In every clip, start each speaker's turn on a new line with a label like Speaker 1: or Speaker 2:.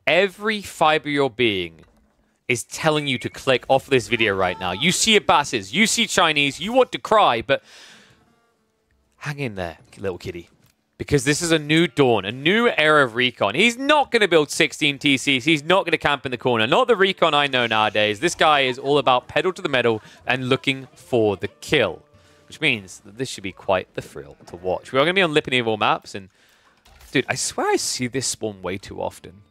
Speaker 1: every fiber of your being is telling you to click off this video right now. You see Abbasids, you see Chinese, you want to cry, but hang in there, little kitty. Because this is a new dawn, a new era of recon. He's not going to build 16 TCs. He's not going to camp in the corner. Not the recon I know nowadays. This guy is all about pedal to the metal and looking for the kill. Which means that this should be quite the thrill to watch. We are going to be on Lip and Evil maps. And, dude, I swear I see this spawn way too often.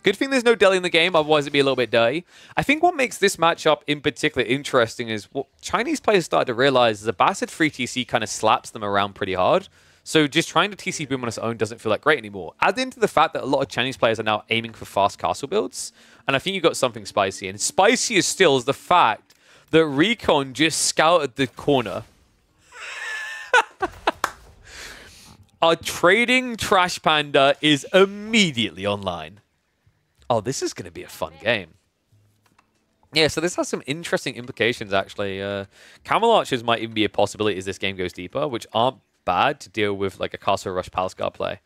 Speaker 1: Good thing there's no Delhi in the game, otherwise it'd be a little bit dirty. I think what makes this matchup in particular interesting is what Chinese players started to realize is Abbasid 3TC kind of slaps them around pretty hard. So just trying to TC boom on its own doesn't feel like great anymore. Add into the fact that a lot of Chinese players are now aiming for fast castle builds, and I think you've got something spicy. And spicy as still is the fact that Recon just scouted the corner. Our trading Trash Panda is immediately online. Oh, this is going to be a fun game. Yeah, so this has some interesting implications, actually. Camel Archers might even be a possibility as this game goes deeper, which aren't bad to deal with like a Castle Rush Palace Guard play.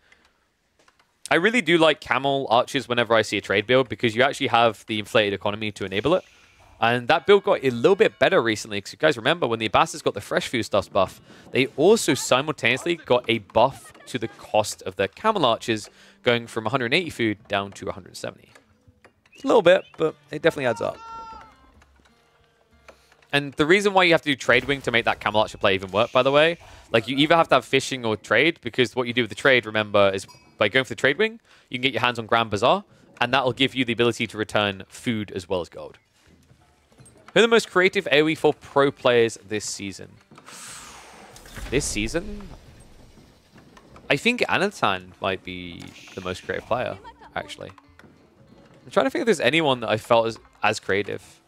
Speaker 1: I really do like Camel Archers whenever I see a trade build because you actually have the inflated economy to enable it. And that build got a little bit better recently because you guys remember when the Abbasids got the Fresh Foodstuffs buff, they also simultaneously got a buff to the cost of their Camel Archers going from 180 food down to 170. It's a little bit, but it definitely adds up. And the reason why you have to do Trade Wing to make that Camel Archer play even work, by the way, like you either have to have fishing or trade, because what you do with the trade, remember, is by going for the Trade Wing, you can get your hands on Grand Bazaar, and that'll give you the ability to return food as well as gold. Who are the most creative AoE for pro players this season? This season? I think Anatan might be the most creative player, actually. I'm trying to think if there's anyone that I felt as creative.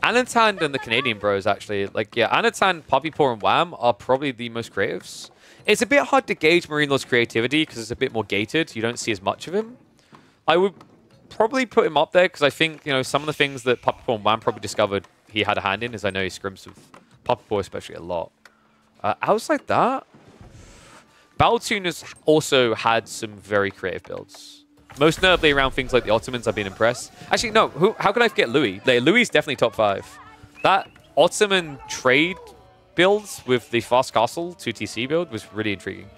Speaker 1: Anatan and the Canadian bros, actually. Like, yeah, Anatan, Poppy Paw, and Wham are probably the most creatives. It's a bit hard to gauge Marine Lord's creativity because it's a bit more gated. You don't see as much of him. I would probably put him up there because I think, you know, some of the things that Poppy Paw and Wham probably discovered he had a hand in, as I know he scrims with Poppy Paw especially a lot. Outside that, Battletune has also had some very creative builds. Most notably around things like the Ottomans, I've been impressed. Actually, no, how can I forget Louis? Louis is definitely top 5. That Ottoman trade builds with the Fast Castle 2TC build was really intriguing.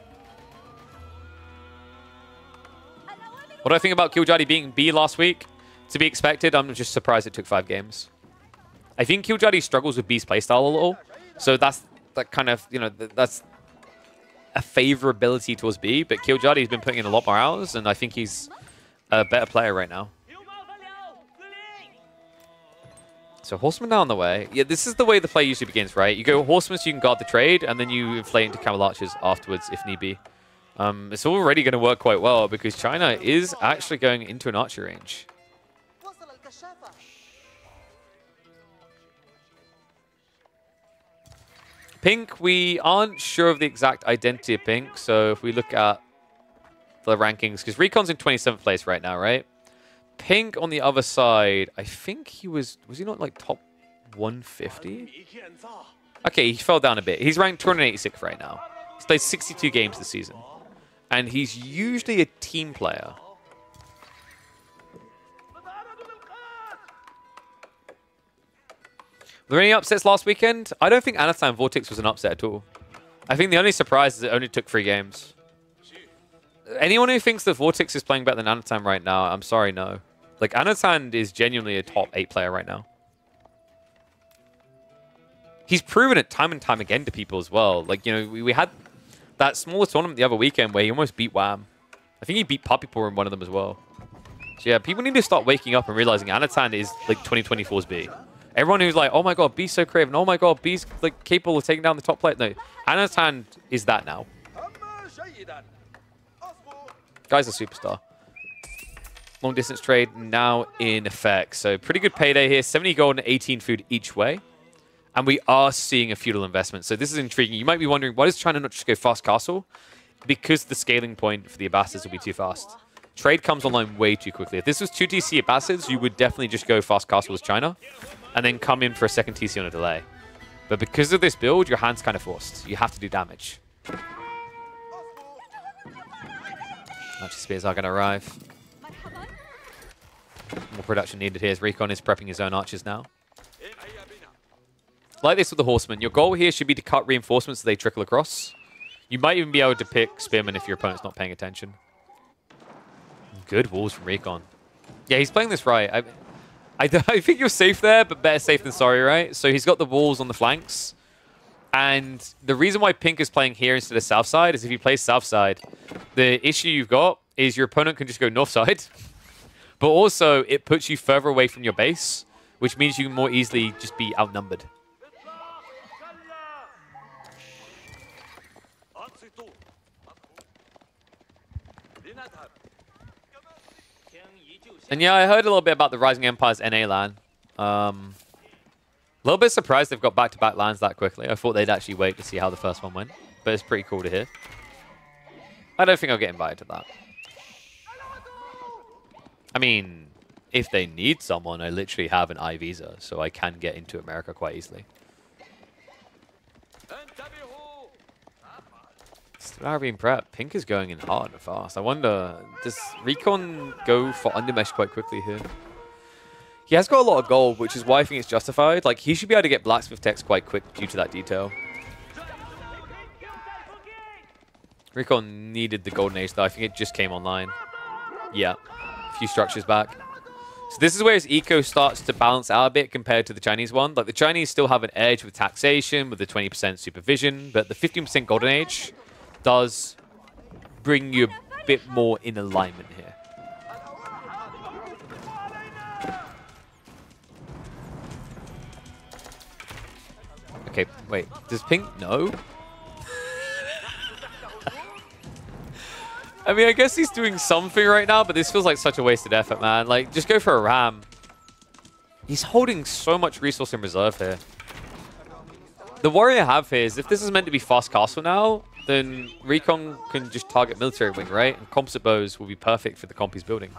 Speaker 1: What do I think about Killjadi being B last week? To be expected, I'm just surprised it took 5 games. I think Killjadi struggles with B's playstyle a little. So that's that kind of, you know, that's a favorability towards B. But Killjadi's been putting in a lot more hours, and I think he's a better player right now. So Horseman now on the way. Yeah, this is the way the play usually begins, right? You go Horseman so you can guard the trade, and then you inflate into Camel Archers afterwards if need be. It's already going to work quite well because China is actually going into an archer range. Pink, we aren't sure of the exact identity of Pink, so if we look at the rankings, because Recon's in 27th place right now, right? Pink on the other side, I think he was he not like top 150? Okay, he fell down a bit. He's ranked 286th right now. He's played 62 games this season. And he's usually a team player. Were there any upsets last weekend? I don't think Anatan Vortex was an upset at all. I think the only surprise is it only took 3 games. Anyone who thinks that Vortex is playing better than Anatan right now, I'm sorry, no. Like, Anatan is genuinely a top 8 player right now. He's proven it time and time again to people as well. Like, you know, we had that smaller tournament the other weekend where he almost beat Wham. I think he beat Poppy Paw in one of them as well. So yeah, people need to start waking up and realizing Anatan is like 2024's B. Everyone who's like, oh my god, B's so creative, and oh my god, B's like capable of taking down the top player. No, Anatan is that now. Guy's a superstar. Long distance trade now in effect. So pretty good payday here. 70 gold and 18 food each way. And we are seeing a feudal investment. So this is intriguing. You might be wondering, why does China not just go fast castle? Because the scaling point for the Abbasids will be too fast. Trade comes online way too quickly. If this was 2 TC Abbasids, you would definitely just go fast castle as China and then come in for a second TC on a delay. But because of this build, your hand's kind of forced. You have to do damage. Archer spears are going to arrive. More production needed here as Recon is prepping his own archers now. Like this with the horsemen. Your goal here should be to cut reinforcements so they trickle across. You might even be able to pick spearmen if your opponent's not paying attention. Good walls from Recon. Yeah, he's playing this right. I think you're safe there, but better safe than sorry, right? So he's got the walls on the flanks. And the reason why Pink is playing here instead of south side is if he plays south side, the issue you've got is your opponent can just go north side. But also, it puts you further away from your base, which means you can more easily just be outnumbered. And yeah, I heard a little bit about the Rising Empire's NA LAN. A little bit surprised they've got back-to-back LANs that quickly. I thought they'd actually wait to see how the first one went. But it's pretty cool to hear. I don't think I'll get invited to that. I mean, if they need someone, I literally have an I visa, so I can get into America quite easily. Still being prepped. Pink is going in hard and fast. I wonder, does Recon go for undermesh quite quickly here? He has got a lot of gold, which is why I think it's justified. Like, he should be able to get blacksmith techs quite quick due to that detail. Recon needed the golden age, though. I think it just came online. Yeah, a few structures back. So this is where his eco starts to balance out a bit compared to the Chinese one. Like, the Chinese still have an edge with taxation, with the 20% supervision, but the 15% golden age does bring you a bit more in alignment here. Okay, wait. Does Pink know? I mean, I guess he's doing something right now, but this feels like such a wasted effort, man. Like, just go for a ram. He's holding so much resource in reserve here. The worry I have here is if this is meant to be fast castle now, then Recon can just target military wing, right? And composite bows will be perfect for the comp he's building.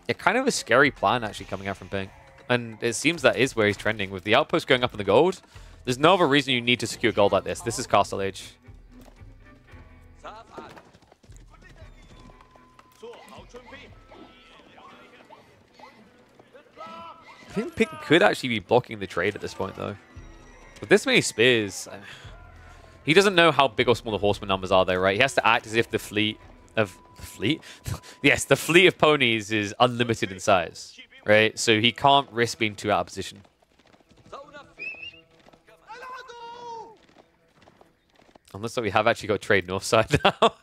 Speaker 1: Yeah, kind of a scary plan actually coming out from Pink. And it seems that is where he's trending. With the outpost going up in the gold, there's no other reason you need to secure gold like this. This is Castle Age. I think Pink could actually be blocking the trade at this point, though. With this many spears, he doesn't know how big or small the horseman numbers are, though, right? He has to act as if the fleet of... Fleet? Yes, the fleet of ponies is unlimited in size, right? So he can't risk being too out of position. Unless we have actually got trade north side now.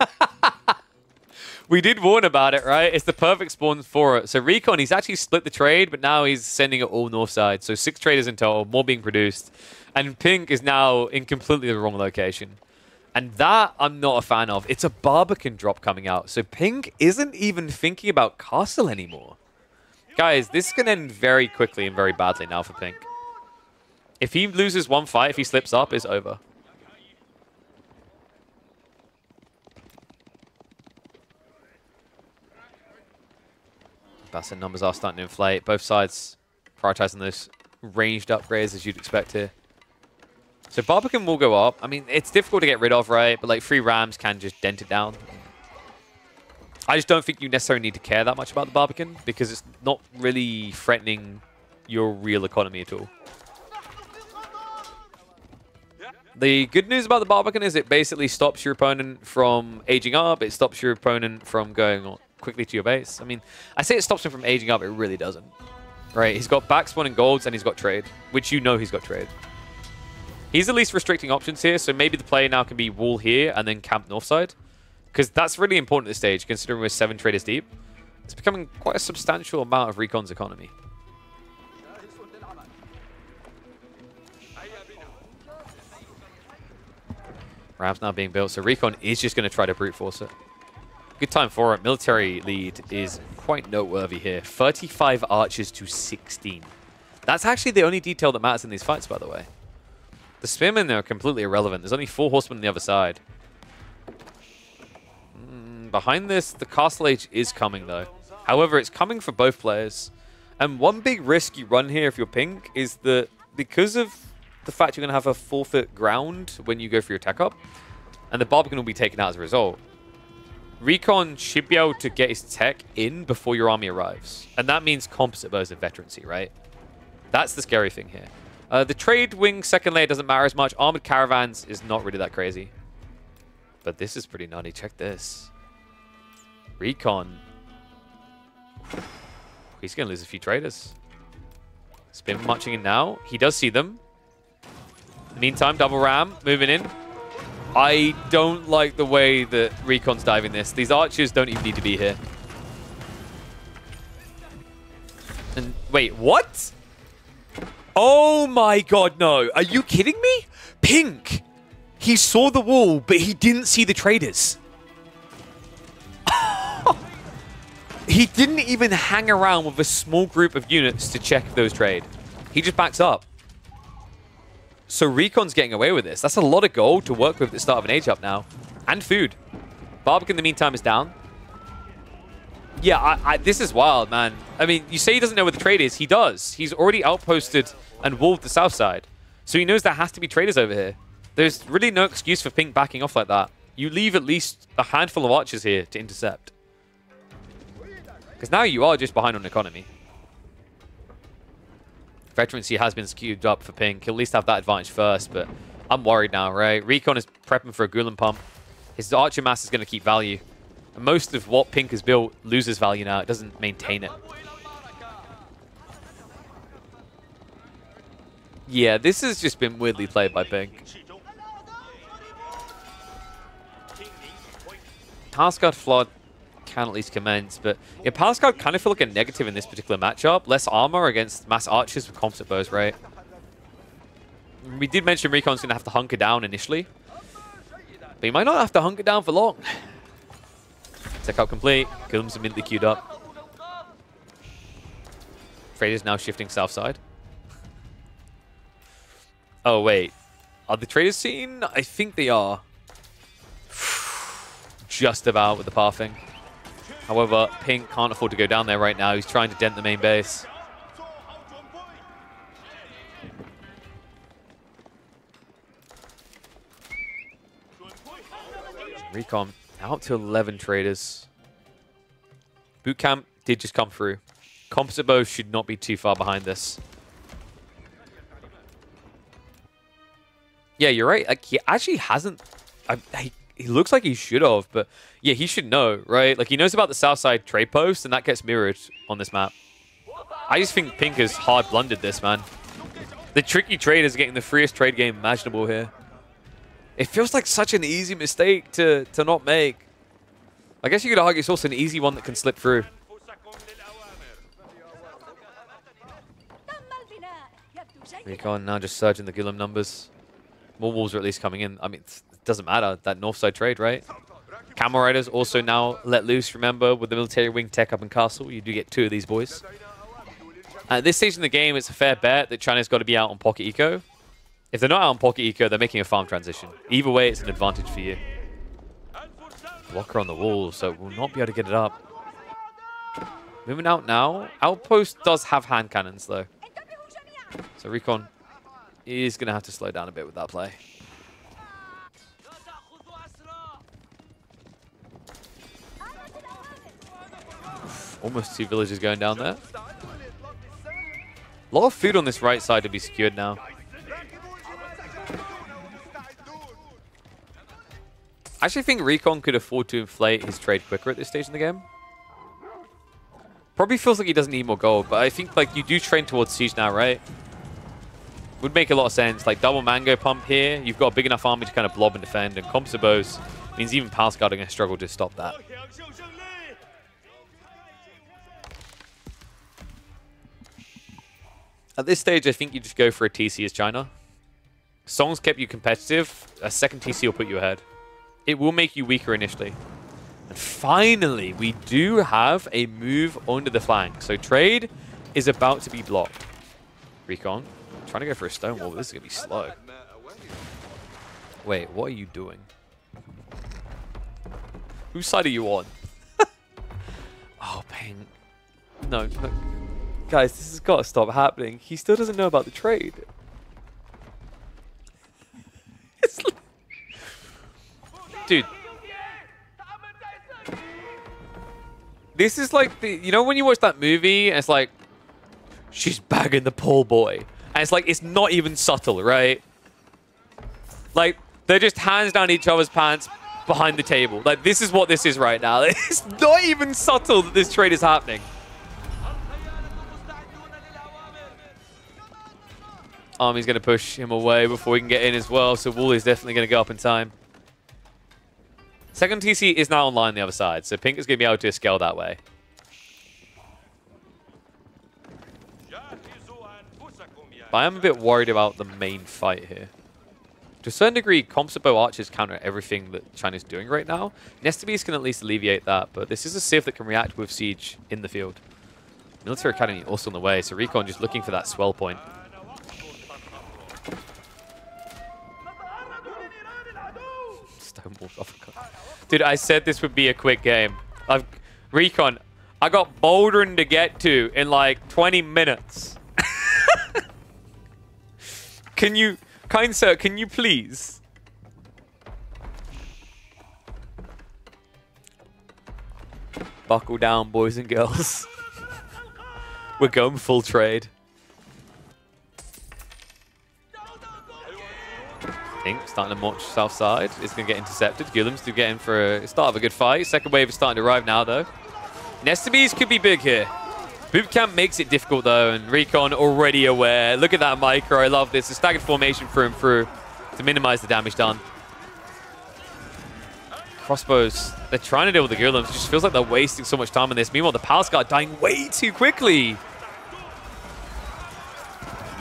Speaker 1: We did warn about it, right? It's the perfect spawn for it. So Recon, he's actually split the trade, but now he's sending it all north side. So 6 traders in total, more being produced. And Pink is now in completely the wrong location. And that I'm not a fan of. It's a Barbican drop coming out. So Pink isn't even thinking about castle anymore. Guys, this can end very quickly and very badly now for Pink. If he loses one fight, if he slips up, it's over. Abbasid numbers are starting to inflate. Both sides prioritizing those ranged upgrades as you'd expect here. So Barbican will go up. I mean, it's difficult to get rid of, right? But like 3 rams can just dent it down. I just don't think you necessarily need to care that much about the Barbican because it's not really threatening your real economy at all. The good news about the Barbican is it basically stops your opponent from aging up. It stops your opponent from going on quickly to your base. I mean, I say it stops him from aging up. It really doesn't. Right? He's got backspawn and golds and he's got trade, which you know he's got trade. He's the least restricting options here, so maybe the play now can be wall here and then camp north side. Because that's really important at this stage, considering we're 7 traders deep. It's becoming quite a substantial amount of Recon's economy. Ram's now being built, so Recon is just going to try to brute force it. Good time for it. Military lead is quite noteworthy here. 35 archers to 16. That's actually the only detail that matters in these fights, by the way. The spearmen are completely irrelevant. There's only 4 horsemen on the other side. Behind this, the Castle Age is coming, though. However, it's coming for both players. And one big risk you run here if you're Pink is that because of the fact you're going to have a forfeit ground when you go for your tech up, and the Barbican will be taken out as a result, Recon should be able to get his tech in before your army arrives. And that means composite bows and veterancy, right? That's the scary thing here. The trade wing second layer doesn't matter as much. Armored caravans is not really that crazy. But this is pretty nutty. Check this. Recon. He's going to lose a few traders. Spin marching in now. He does see them. In the meantime, double ram moving in. I don't like the way that Recon's diving this. These archers don't even need to be here. And wait, what? Oh my god, no. Are you kidding me? Pink. He saw the wall, but he didn't see the traders. He didn't even hang around with a small group of units to check if those trade. He just backs up. So Recon's getting away with this. That's a lot of gold to work with at the start of an age up now. And food. Barbican in the meantime is down. Yeah, this is wild, man. I mean, you say he doesn't know where the trade is. He does. He's already outposted and walled the south side. So he knows there has to be traders over here. There's really no excuse for Pink backing off like that. You leave at least a handful of archers here to intercept. Because now you are just behind on economy. Veterancy has been skewed up for Pink. He'll at least have that advantage first, but I'm worried now, right? Recon is prepping for a Gulen pump. His archer mass is going to keep value. And most of what Pink has built loses value now. It doesn't maintain it. Yeah, this has just been weirdly played by Pink. Palace Guard Flood can at least commence, but yeah, Palace Guard kind of feel like a negative in this particular matchup. Less armor against mass archers with composite bows, right? We did mention Recon's going to have to hunker down initially, but he might not have to hunker down for long. Tech out complete. Gulem's immediately queued up. Traders now shifting south side. Oh, wait. Are the traders seen? I think they are. Just about with the pathing. However, Pink can't afford to go down there right now. He's trying to dent the main base. Recon out to 11 traders. Boot camp did just come through. Composite bows should not be too far behind this. Yeah, you're right. Like, he actually hasn't... He looks like he should have, but yeah, he should know, right? Like, he knows about the south side trade post, and that gets mirrored on this map. I just think Pink has hard blundered this, man. The tricky trade is getting the freest trade game imaginable here. It feels like such an easy mistake to not make. I guess you could argue it's also an easy one that can slip through. Recon now just surging the Gulam numbers. More walls are at least coming in. I mean, it doesn't matter. That north side trade, right? Camel Riders also now let loose, remember, with the military wing tech up in Castle. You do get 2 of these boys. At this stage in the game, it's a fair bet that China's got to be out on Pocket Eco. If they're not out on Pocket Eco, they're making a farm transition. Either way, it's an advantage for you. Blocker on the wall, so we'll not be able to get it up. Moving out now. Outpost does have hand cannons, though. So Recon is going to have to slow down a bit with that play. Almost 2 villages going down there. A lot of food on this right side to be secured now. I actually think Recon could afford to inflate his trade quicker at this stage in the game. Probably feels like he doesn't need more gold, but I think like you do train towards siege now, right? Would make a lot of sense. Like double mango pump here. You've got a big enough army to kind of blob and defend, and composite bows means even Palace Guard are going to struggle to stop that. At this stage, I think you just go for a TC as China. Songs kept you competitive. A second TC will put you ahead. It will make you weaker initially. And finally, we do have a move onto the flank. So trade is about to be blocked. Recon, trying to go for a stone wall, but this is going to be slow. Wait, what are you doing? Whose side are you on? Oh, Pink. No, no. Guys, this has got to stop happening. He still doesn't know about the trade. Dude. This is like the, you know when you watch that movie and it's like, she's bagging the poor boy. And it's like, it's not even subtle, right? Like, they're just hands down each other's pants behind the table. Like, this is what this is right now. It's not even subtle that this trade is happening. Army's going to push him away before he can get in as well, so Wall is definitely going to go up in time. Second TC is now online on the other side, so Pink is going to be able to scale that way. But I am a bit worried about the main fight here. To a certain degree, composite bow archers counter everything that China's doing right now. Nestabis can at least alleviate that, but this is a Civ that can react with siege in the field. Military Academy also on the way, so Recon just looking for that swell point. Stonewall uppercut. Dude, I said this would be a quick game. Recon, I got Bouldering to get to in like 20 minutes. Can you, kind sir, can you please? Buckle down, boys and girls. We're going full trade. Pink starting to march south side. It's going to get intercepted. Guillem's to get in for a start of a good fight. Second wave is starting to arrive now, though. Nestabis could be big here. Boot camp makes it difficult, though, and Recon already aware. Look at that micro. I love this. A staggered formation through and through to minimize the damage done. Crossbows, they're trying to deal with the Guillems. It just feels like they're wasting so much time on this. Meanwhile, the Palace Guard dying way too quickly.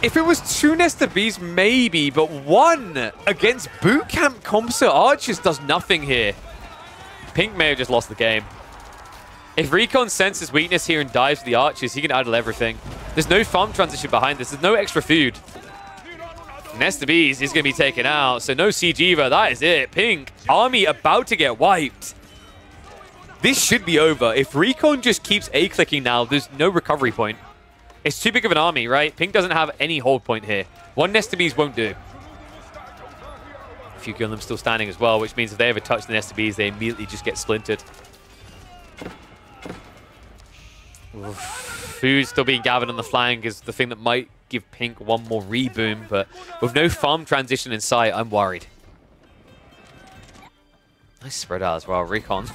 Speaker 1: If it was two Nestabis, maybe, but one against boot camp composite archers does nothing here. Pink may have just lost the game. If Recon senses weakness here and dives to the archers, he can idle everything. There's no farm transition behind this. There's no extra food. Nestabis is going to be taken out, so no siege either. That is it. Pink, army about to get wiped. This should be over. If Recon just keeps A-clicking now, there's no recovery point. It's too big of an army, right? Pink doesn't have any hold point here. One Nestabis won't do. A few Guillems still standing as well, which means if they ever touch the Nestabis, they immediately just get splintered. Oof. Food still being gathered on the flank is the thing that might give Pink one more reboom, but with no farm transition in sight, I'm worried. Nice spread out as well, Recon.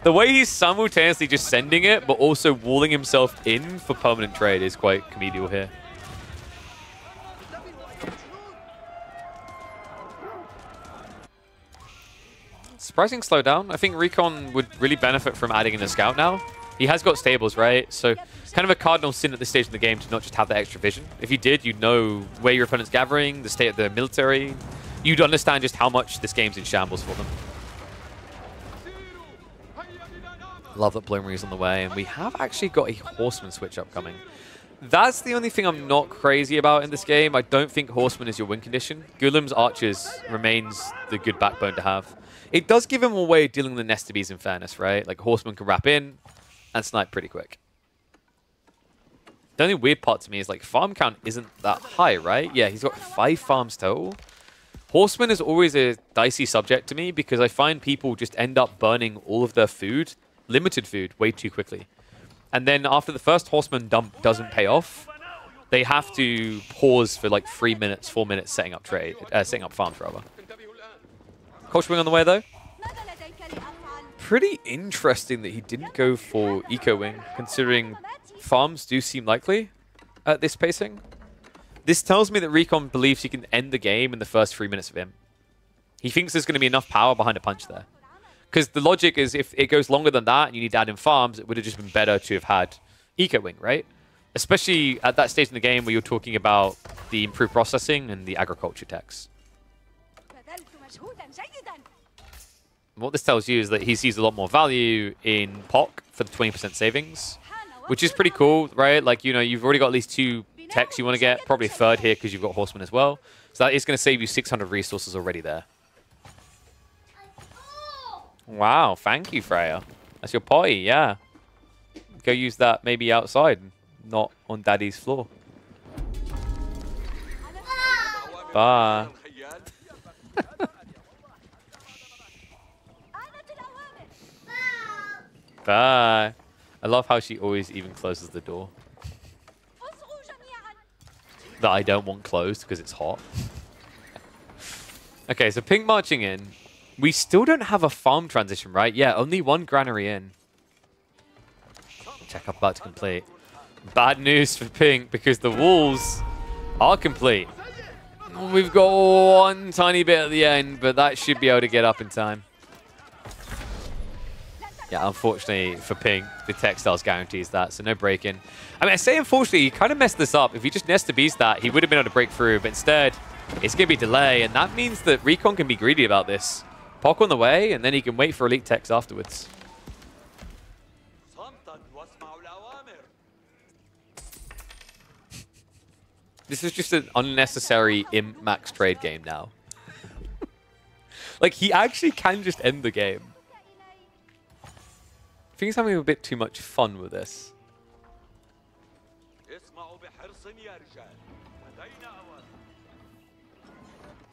Speaker 1: The way he's simultaneously just sending it, but also walling himself in for permanent trade is quite comedial here. Surprising slowdown. I think Recon would really benefit from adding in a scout now. He has got stables, right? So kind of a cardinal sin at this stage in the game to not just have that extra vision. If you did, you'd know where your opponent's gathering, the state of the military. You'd understand just how much this game's in shambles for them. Love that Bloomery on the way, and we have actually got a Horseman switch upcoming. That's the only thing I'm not crazy about in this game. I don't think Horseman is your win condition. Guillem's Archers remains the good backbone to have. It does give him a way of dealing with the Nestabis in fairness, right? Like Horseman can wrap in and snipe pretty quick. The only weird part to me is like farm count isn't that high, right? Yeah, he's got 5 farms total. Horseman is always a dicey subject to me because I find people just end up burning all of their food, limited food, way too quickly. And then after the first Horseman dump doesn't pay off, they have to pause for like 3 minutes, 4 minutes setting up farms rather. Culture Wing on the way though. Pretty interesting that he didn't go for Eco Wing, considering farms do seem likely at this pacing. This tells me that Recon believes he can end the game in the first 3 minutes of him. He thinks there's going to be enough power behind a punch there. Because the logic is if it goes longer than that and you need to add in farms, it would have just been better to have had Eco Wing, right? Especially at that stage in the game where you're talking about the improved processing and the agriculture techs. What this tells you is that he sees a lot more value in POC for the 20% savings, which is pretty cool, right? Like, you know, you've already got at least 2 techs you want to get, probably a third here because you've got Horseman as well. So that is going to save you 600 resources already there. Wow, thank you, Freya. That's your potty, yeah. Go use that maybe outside, not on Daddy's floor. Bye. Bye. I love how she always even closes the door. That I don't want closed because it's hot. Okay, so pink marching in. We still don't have a farm transition, right? Yeah, only one granary in. Check up about to complete. Bad news for pink because the walls are complete. We've got one tiny bit at the end, but that should be able to get up in time. Yeah, unfortunately for pink, the textiles guarantees that, so no break-in. I mean, I say unfortunately, he kind of messed this up. If he just Nesta Beast that, he would have been able to break through, but instead, it's going to be delay, and that means that Recon can be greedy about this. Pock on the way, and then he can wait for Elite Techs afterwards. This is just an unnecessary imp max trade game now. Like, he actually can just end the game. I think he's having a bit too much fun with this.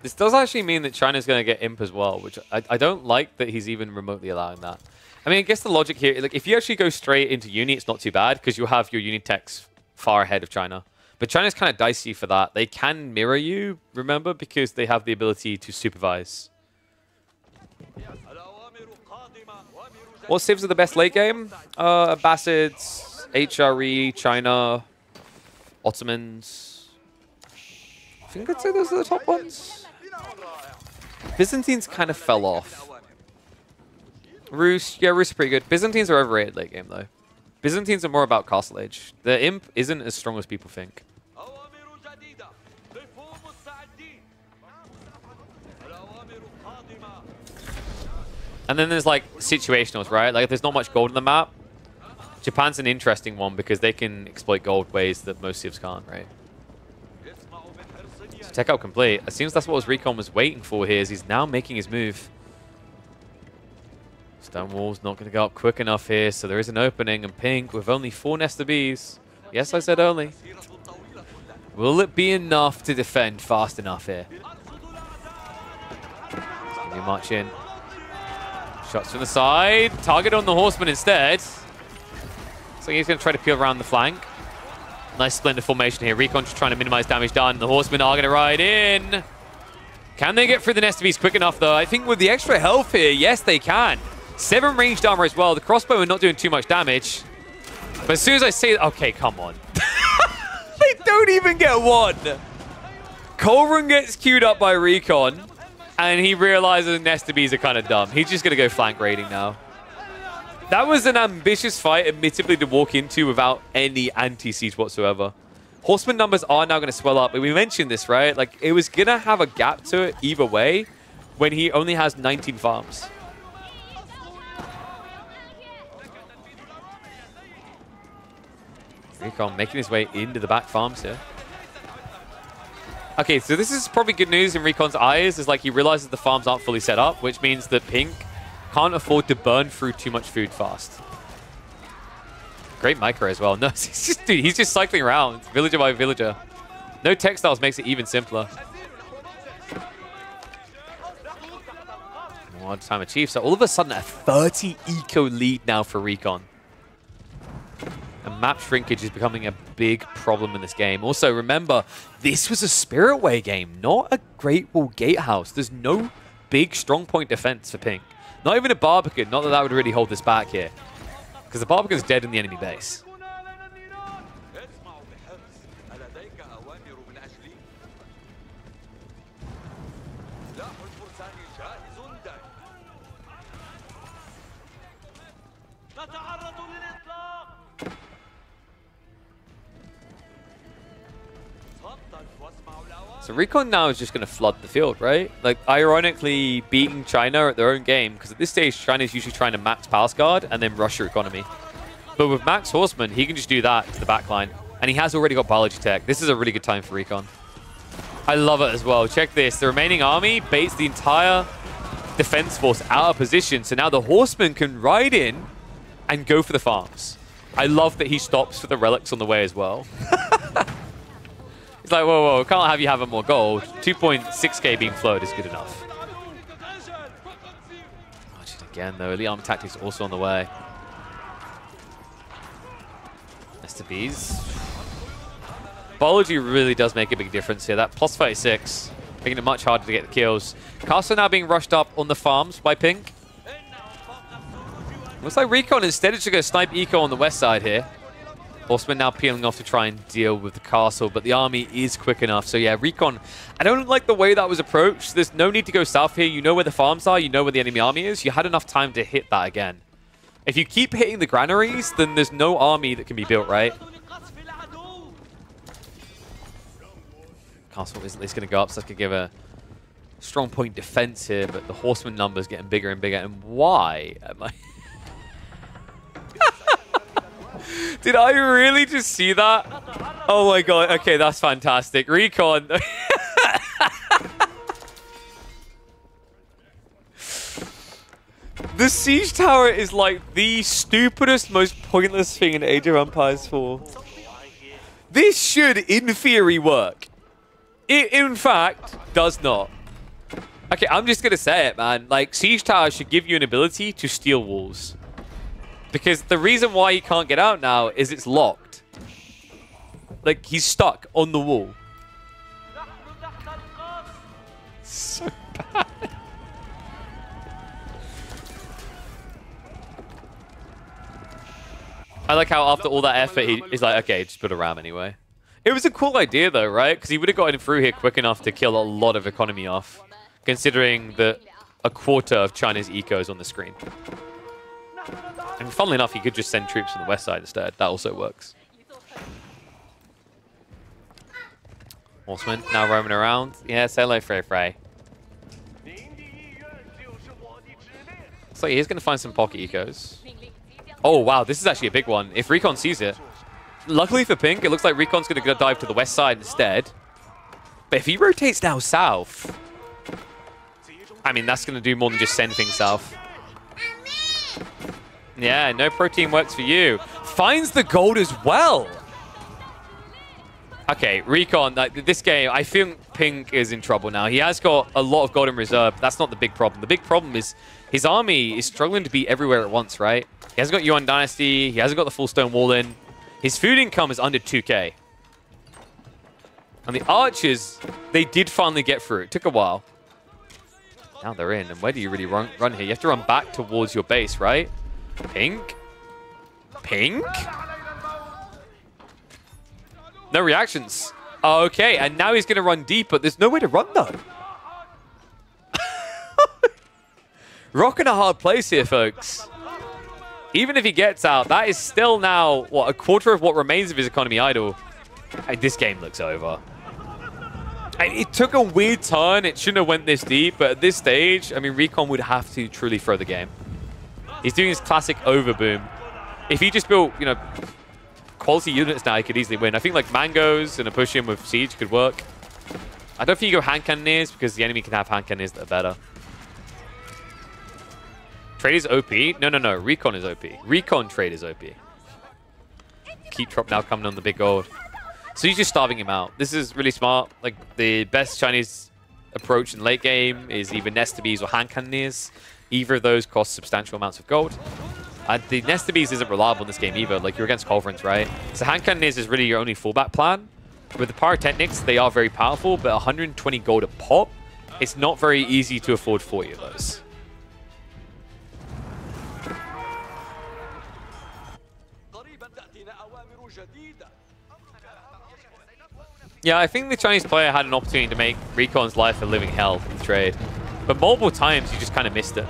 Speaker 1: This does actually mean that China's going to get imp as well, which I don't like that he's even remotely allowing that. I mean, I guess the logic here, like, if you actually go straight into uni, it's not too bad because you'll have your uni techs far ahead of China. But China's kind of dicey for that. They can mirror you, remember, because they have the ability to supervise. What civs are the best late game? Abbasids, HRE, China, Ottomans. I think I'd say those are the top ones. Byzantines kind of fell off. Rus, yeah, Rus are pretty good. Byzantines are overrated late game, though. Byzantines are more about castle age. The imp isn't as strong as people think. And then there's like situationals, right? Like if there's not much gold on the map, Japan's an interesting one because they can exploit gold ways that most civs can't, right? So tech out complete. It seems that's what Recon was waiting for here, is he's now making his move. Stone wall's not going to go up quick enough here, so there is an opening, and pink with only 4 Nesta Bees. Yes, I said only. Will it be enough to defend fast enough here? Can you march in? Shots from the side. Target on the horseman instead. So he's going to try to peel around the flank. Nice splendid formation here. Recon just trying to minimize damage done. The horsemen are going to ride in. Can they get through the Nesta Beast quick enough, though? I think with the extra health here, yes, they can. 7 ranged armor as well. The crossbow are not doing too much damage. But as soon as I say... Okay, come on. They don't even get one. Colrun gets queued up by Recon. And he realizes Nesta Bees are kind of dumb. He's just going to go flank raiding now. That was an ambitious fight, admittedly, to walk into without any anti-siege whatsoever. Horseman numbers are now going to swell up. We mentioned this, right? Like, it was going to have a gap to it either way when he only has 19 farms. Recon making his way into the back farms here. Okay, so this is probably good news in Recon's eyes, is like he realizes the farms aren't fully set up, which means that pink can't afford to burn through too much food fast. Great micro as well. No, he's just cycling around, villager by villager. No textiles makes it even simpler. One time achieved. So all of a sudden, a 30 eco lead now for Recon. And map shrinkage is becoming a big problem in this game. Also, remember, this was a Spirit Way game, not a Great Wall Gatehouse. There's no big strong point defense for pink. Not even a Barbican. Not that that would really hold this back here. Because the Barbican's dead in the enemy base. So Recon now is just going to flood the field, right? Like, ironically, beating China at their own game, because at this stage, China's usually trying to max Palace Guard and then rush your economy. But with Max Horseman, he can just do that to the backline. And he has already got biology tech. This is a really good time for Recon. I love it as well. Check this. The remaining army baits the entire defense force out of position. So now the Horseman can ride in and go for the farms. I love that he stops for the relics on the way as well. It's like, whoa, whoa, can't have you having more gold. 2.6k being flowed is good enough. Again, though, elite armor tactics also on the way. STBs. Biology really does make a big difference here. That plus 36, making it much harder to get the kills. Castle now being rushed up on the farms by Pink. Looks like Recon instead is just going to snipe Eco on the west side here. Horseman now peeling off to try and deal with the castle, but the army is quick enough. So yeah, Recon, I don't like the way that was approached. There's no need to go south here. You know where the farms are. You know where the enemy army is. You had enough time to hit that again. If you keep hitting the granaries, then there's no army that can be built, right? Castle is at least going to go up, so that's going to give a strong point defense here, but the horseman number is getting bigger and bigger. And why am I... Did I really just see that? Oh my god. Okay, that's fantastic. Recon. The siege tower is like the stupidest, most pointless thing in Age of Empires 4. This should, in theory, work. It, in fact, does not. Okay, I'm just going to say it, man. Like, siege towers should give you an ability to steal walls. Because the reason why he can't get out now is it's locked. Like, he's stuck on the wall. So bad. I like how after all that effort, he's like, okay, just put a ram anyway. It was a cool idea, though, right? Because he would have gotten through here quick enough to kill a lot of economy off, considering that a quarter of China's eco is on the screen. And funnily enough, he could just send troops from the west side instead. That also works. Horseman now roaming around. Yeah, say hello, Frey Frey. Looks like he's going to find some pocket ecos. Oh, wow, this is actually a big one. If Recon sees it. Luckily for Pink, it looks like Recon's going to dive to the west side instead. But if he rotates now south, I mean, that's going to do more than just send things south. Yeah, no protein works for you. Finds the gold as well. Okay, Recon, this game, I think Pink is in trouble now. He has got a lot of gold in reserve. That's not the big problem. The big problem is his army is struggling to be everywhere at once, right? He hasn't got Yuan Dynasty. He hasn't got the full stone wall in. His food income is under 2k. And the archers, they did finally get through. It took a while. Now they're in. And where do you really run here? You have to run back towards your base, right? Pink? Pink? No reactions. Okay, and now he's going to run deep, but there's nowhere to run, though. Rocking a hard place here, folks. Even if he gets out, that is still now, what, a quarter of what remains of his economy idle. This game looks over. It took a weird turn. It shouldn't have went this deep, but at this stage, I mean, Recon would have to truly throw the game. He's doing his classic overboom. If he just built, you know, quality units now, he could easily win. I think like Mangoes and a push in with Siege could work. I don't think you go hand cannoneers because the enemy can have hand cannoneers that are better. Trade is OP. No. Recon is OP. Recon trade is OP. Keep drop now coming on the big gold. So he's just starving him out. This is really smart. Like, the best Chinese approach in late game is either Nestabes or hand cannoneers. Either of those cost substantial amounts of gold. And the Nestabes isn't reliable in this game either. Like, you're against Culverins, right? So hand cannoneers is really your only fallback plan. With the pyrotechnics, they are very powerful, but 120 gold a pop, it's not very easy to afford 40 of those. Yeah, I think the Chinese player had an opportunity to make Recon's life a living hell in the trade. But multiple times, you just kind of missed it.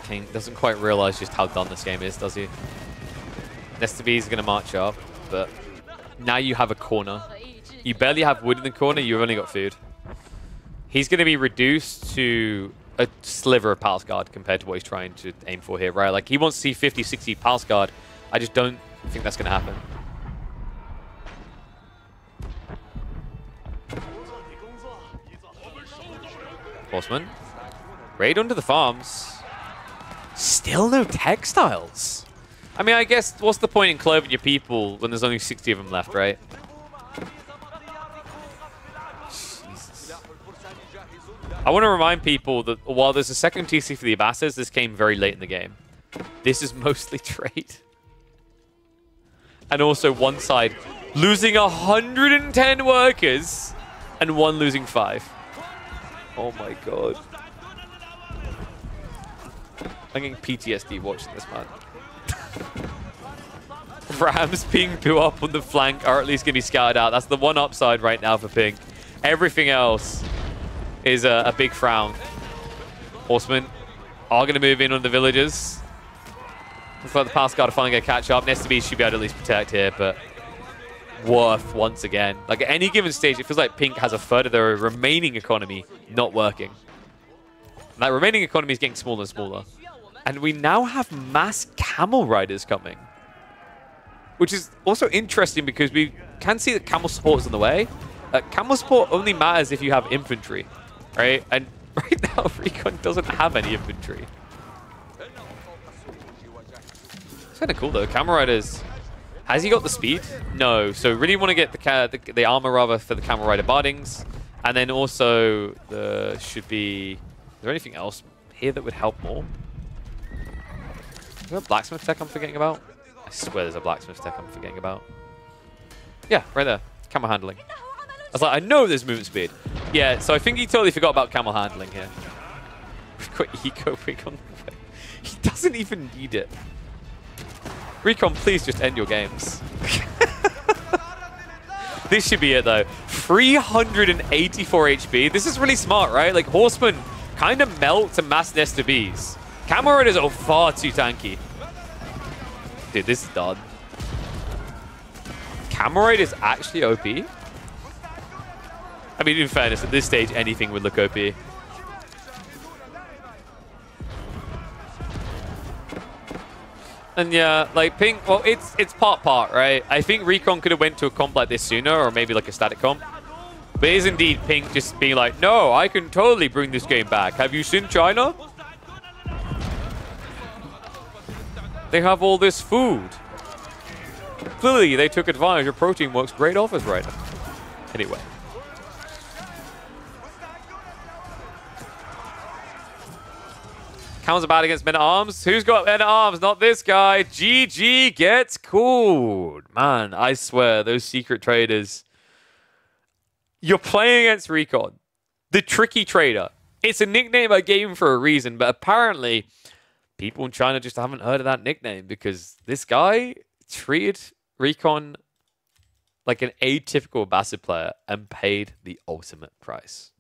Speaker 1: King doesn't quite realize just how done this game is, does he? Nestabes is going to march up, but now you have a corner. You barely have wood in the corner, you've only got food. He's going to be reduced to a sliver of Palace Guard compared to what he's trying to aim for here, right? Like, he wants to see 50, 60 Palace Guard. I just don't think that's going to happen. Horseman. Raid onto the farms. Still no textiles. I mean, I guess, what's the point in clothing your people when there's only 60 of them left, right? Jesus. I want to remind people that while there's a second TC for the Abbasids, this came very late in the game. This is mostly trade. And also one side losing 110 workers and one losing 5. Oh my god. I'm getting PTSD watching this, man. Rams being blew up on the flank are at least going to be scouted out. That's the one upside right now for Pink. Everything else is a big frown. Horsemen are going to move in on the villagers. Looks like the Palace Guard are finally going to catch up. Nesta should be able to at least protect here, but worth once again. Like at any given stage, it feels like Pink has a third of their remaining economy not working. And that remaining economy is getting smaller and smaller. And we now have mass camel riders coming. Which is also interesting because we can see that camel support is on the way. Camel support only matters if you have infantry, right? And right now, Recon doesn't have any infantry. It's kind of cool though. Camel riders. Has he got the speed? No. So really want to get the armor rather for the camel rider bardings, and then also the should be. Is there anything else here that would help more? Is there a blacksmith tech I'm forgetting about? I swear there's a blacksmith tech I'm forgetting about. Yeah, right there. Camel handling. I was like, I know there's movement speed. Yeah, so I think he totally forgot about camel handling here. We've got eco Recon. He doesn't even need it. Recon, please just end your games. This should be it, though. 384 HP. This is really smart, right? Like, Horsemen kind of melt to mass Nesta Bees. Camel Riders are far too tanky. Dude, this is done. Camel Raid is actually OP. I mean, in fairness, at this stage, anything would look OP. And yeah, like Pink, well, it's part, right? I think Recon could have went to a comp like this sooner, or maybe like a static comp. But it is indeed Pink just being like, no, I can totally bring this game back. Have you seen China? They have all this food. Clearly, they took advantage of Protein Works' great offers right now. Anyway. Camels are bad against men-at-arms. Who's got men-at-arms? Not this guy. GG gets cooled. Man, I swear, those secret traders. You're playing against Recon. The tricky trader. It's a nickname I gave him for a reason, but apparently people in China just haven't heard of that nickname because this guy treated Recon like an atypical Abbasid player and paid the ultimate price.